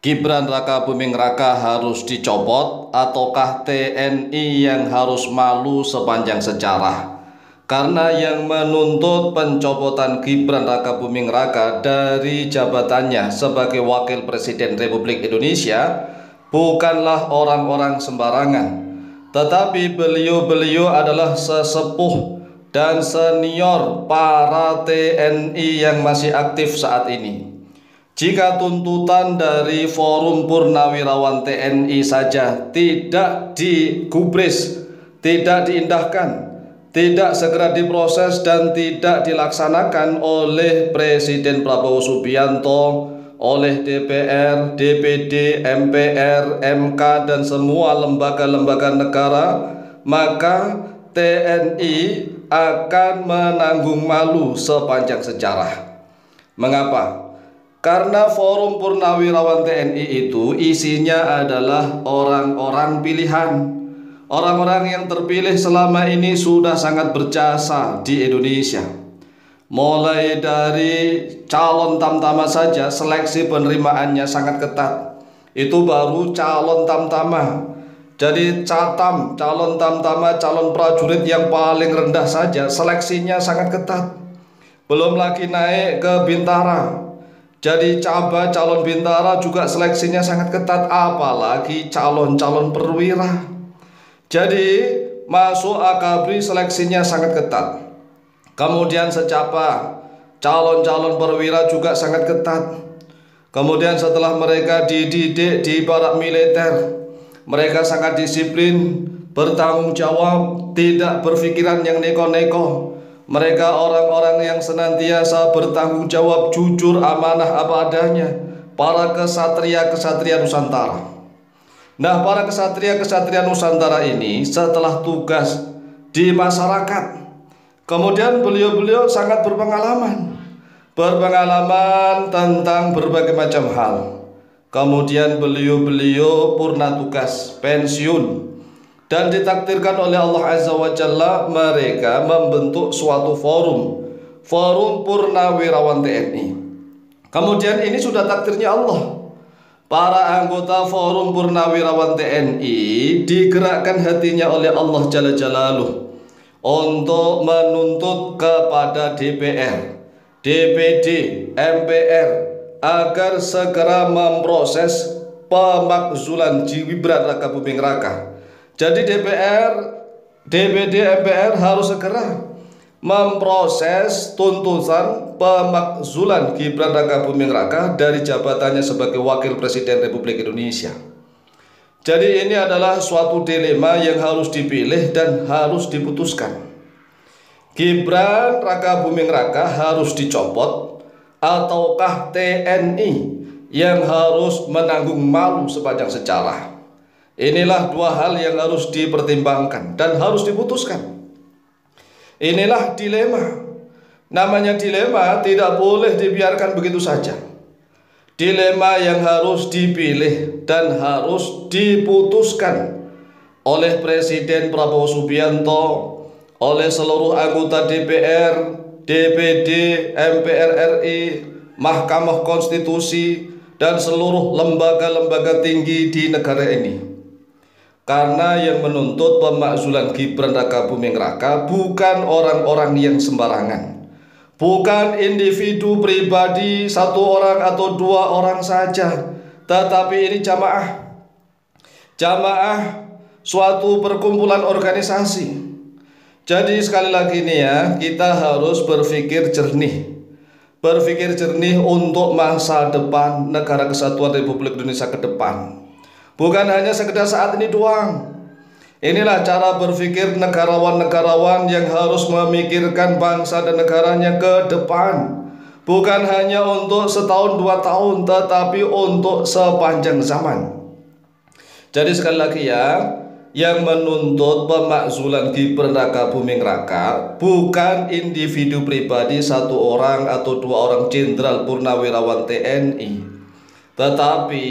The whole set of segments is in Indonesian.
Gibran Raka Buming Raka harus dicopot ataukah TNI yang harus malu sepanjang sejarah? Karena yang menuntut pencopotan Gibran Raka Buming Raka dari jabatannya sebagai Wakil Presiden Republik Indonesia bukanlah orang-orang sembarangan, tetapi beliau-beliau adalah sesepuh dan senior para TNI yang masih aktif saat ini. Jika tuntutan dari Forum Purnawirawan TNI saja tidak digubris, tidak diindahkan, tidak segera diproses dan tidak dilaksanakan oleh Presiden Prabowo Subianto, oleh DPR, DPD, MPR, MK dan semua lembaga-lembaga negara, maka TNI akan menanggung malu sepanjang sejarah. Mengapa? Karena Forum Purnawirawan TNI itu isinya adalah orang-orang pilihan. Orang-orang yang terpilih selama ini sudah sangat berjasa di Indonesia. Mulai dari calon tamtama saja seleksi penerimaannya sangat ketat. Itu baru calon tamtama. Jadi catam, calon tamtama, calon prajurit yang paling rendah saja seleksinya sangat ketat. Belum lagi naik ke Bintara. Jadi calon bintara juga seleksinya sangat ketat, apalagi calon-calon perwira. Jadi masuk akabri seleksinya sangat ketat. Kemudian secapa calon-calon perwira juga sangat ketat. Kemudian setelah mereka dididik di barak militer, mereka sangat disiplin, bertanggung jawab, tidak berpikiran yang neko-neko. Mereka orang-orang yang senantiasa bertanggung jawab, jujur, amanah apa adanya. Para kesatria-kesatria Nusantara. Nah, para kesatria-kesatria Nusantara ini setelah tugas di masyarakat, kemudian beliau-beliau sangat berpengalaman. Berpengalaman tentang berbagai macam hal. Kemudian beliau-beliau purna tugas, pensiun. Dan ditakdirkan oleh Allah Azza wa Jalla mereka membentuk suatu Forum Purnawirawan TNI. Kemudian ini sudah takdirnya Allah. Para anggota Forum Purnawirawan TNI digerakkan hatinya oleh Allah Jalla Jalaluh untuk menuntut kepada DPR, DPD, MPR agar segera memproses pemakzulan Gibran Raka Buming Raka. Jadi DPR, DPD, MPR harus segera memproses tuntutan pemakzulan Gibran Raka Buming Raka dari jabatannya sebagai Wakil Presiden Republik Indonesia. Jadi ini adalah suatu dilema yang harus dipilih dan harus diputuskan. Gibran Raka Buming Raka harus dicopot ataukah TNI yang harus menanggung malu sepanjang sejarah? Inilah dua hal yang harus dipertimbangkan dan harus diputuskan. Inilah dilema. Namanya dilema tidak boleh dibiarkan begitu saja. Dilema yang harus dipilih dan harus diputuskan oleh Presiden Prabowo Subianto, oleh seluruh anggota DPR, DPD, MPR RI, Mahkamah Konstitusi, dan seluruh lembaga-lembaga tinggi di negara ini. Karena yang menuntut pemakzulan Gibran Raka Buming Raka bukan orang-orang yang sembarangan, bukan individu pribadi satu orang atau dua orang saja, tetapi ini jamaah suatu perkumpulan organisasi. Jadi sekali lagi nih ya, kita harus berpikir jernih untuk masa depan negara kesatuan Republik Indonesia ke depan. Bukan hanya sekedar saat ini doang. Inilah cara berpikir negarawan-negarawan yang harus memikirkan bangsa dan negaranya ke depan. Bukan hanya untuk setahun dua tahun, tetapi untuk sepanjang zaman. Jadi sekali lagi ya, yang menuntut pemakzulan Gibran Raka Buming Raka bukan individu pribadi satu orang atau dua orang jenderal purnawirawan TNI, tetapi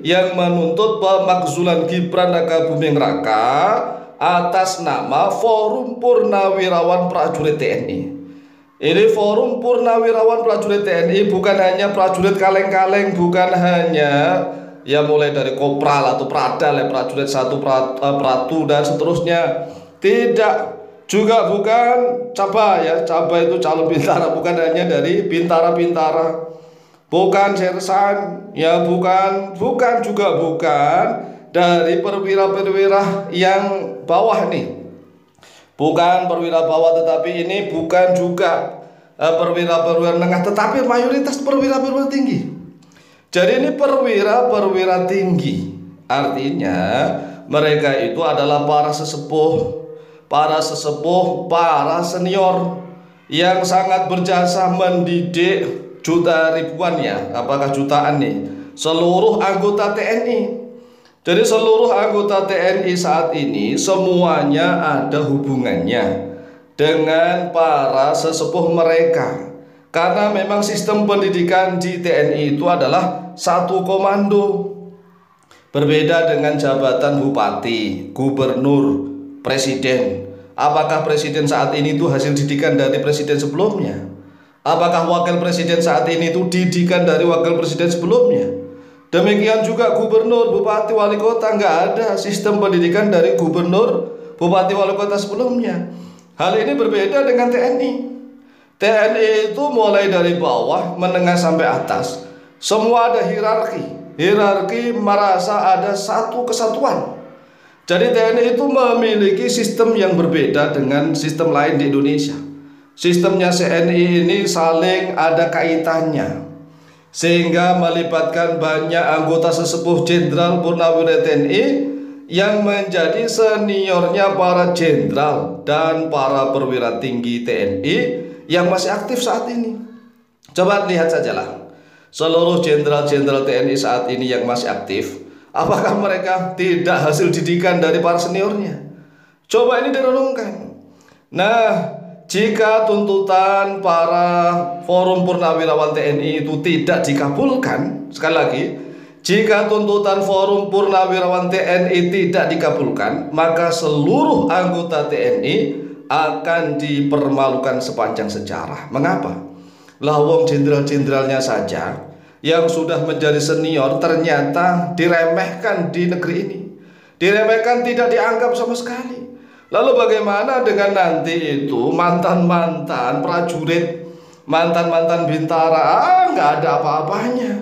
yang menuntut pemakzulan Gibran Raka Buming Raka atas nama Forum Purnawirawan Prajurit TNI. Ini Forum Purnawirawan Prajurit TNI bukan hanya prajurit kaleng-kaleng, bukan hanya ya mulai dari kopral atau pradal ya, prajurit satu pratu dan seterusnya. Tidak, juga bukan caba ya, caba itu calon bintara, bukan hanya dari bintara-bintara, bukan sersan ya, bukan juga bukan dari perwira-perwira yang bawah nih. Bukan perwira bawah, tetapi ini bukan juga perwira-perwira menengah, tetapi mayoritas perwira-perwira tinggi. Jadi ini perwira-perwira tinggi. Artinya mereka itu adalah para sesepuh, para senior yang sangat berjasa mendidik ribuan ya, apakah jutaan nih, seluruh anggota TNI. Jadi seluruh anggota TNI saat ini semuanya ada hubungannya dengan para sesepuh mereka. Karena memang sistem pendidikan di TNI itu adalah satu komando. Berbeda dengan jabatan bupati, gubernur, presiden. Apakah presiden saat ini itu hasil didikan dari presiden sebelumnya? Apakah wakil presiden saat ini itu didikan dari wakil presiden sebelumnya? Demikian juga gubernur, bupati, wali kota, nggak ada sistem pendidikan dari gubernur, bupati, wali kota sebelumnya. Hal ini berbeda dengan TNI. TNI itu mulai dari bawah, menengah sampai atas. Semua ada hierarki. Hierarki merasa ada satu kesatuan. Jadi TNI itu memiliki sistem yang berbeda dengan sistem lain di Indonesia. Sistemnya TNI ini saling ada kaitannya, sehingga melibatkan banyak anggota sesepuh jenderal purnawira TNI yang menjadi seniornya para jenderal dan para perwira tinggi TNI yang masih aktif saat ini. Coba lihat sajalah seluruh jenderal-jenderal TNI saat ini yang masih aktif, apakah mereka tidak hasil didikan dari para seniornya? Coba ini direnungkan. Nah, jika tuntutan para Forum Purnawirawan TNI itu tidak dikabulkan, sekali lagi, jika tuntutan Forum Purnawirawan TNI tidak dikabulkan, maka seluruh anggota TNI akan dipermalukan sepanjang sejarah. Mengapa? Lawang jenderal-jenderalnya saja yang sudah menjadi senior ternyata diremehkan di negeri ini. Diremehkan, tidak dianggap sama sekali. Lalu bagaimana dengan nanti itu mantan-mantan prajurit, mantan-mantan bintara, nggak ada apa-apanya.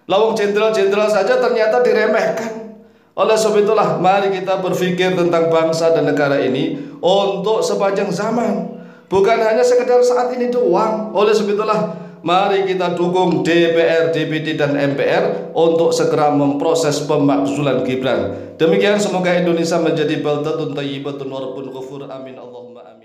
Lawang jenderal-jenderal saja ternyata diremehkan. Oleh sebab itulah mari kita berpikir tentang bangsa dan negara ini untuk sepanjang zaman, bukan hanya sekedar saat ini doang. Oleh sebab itulah mari kita dukung DPR, DPD, dan MPR untuk segera memproses pemakzulan Gibran. Demikian, semoga Indonesia menjadi baldatun thayyibatun wa rabbun ghafur. Amin Allahumma amin.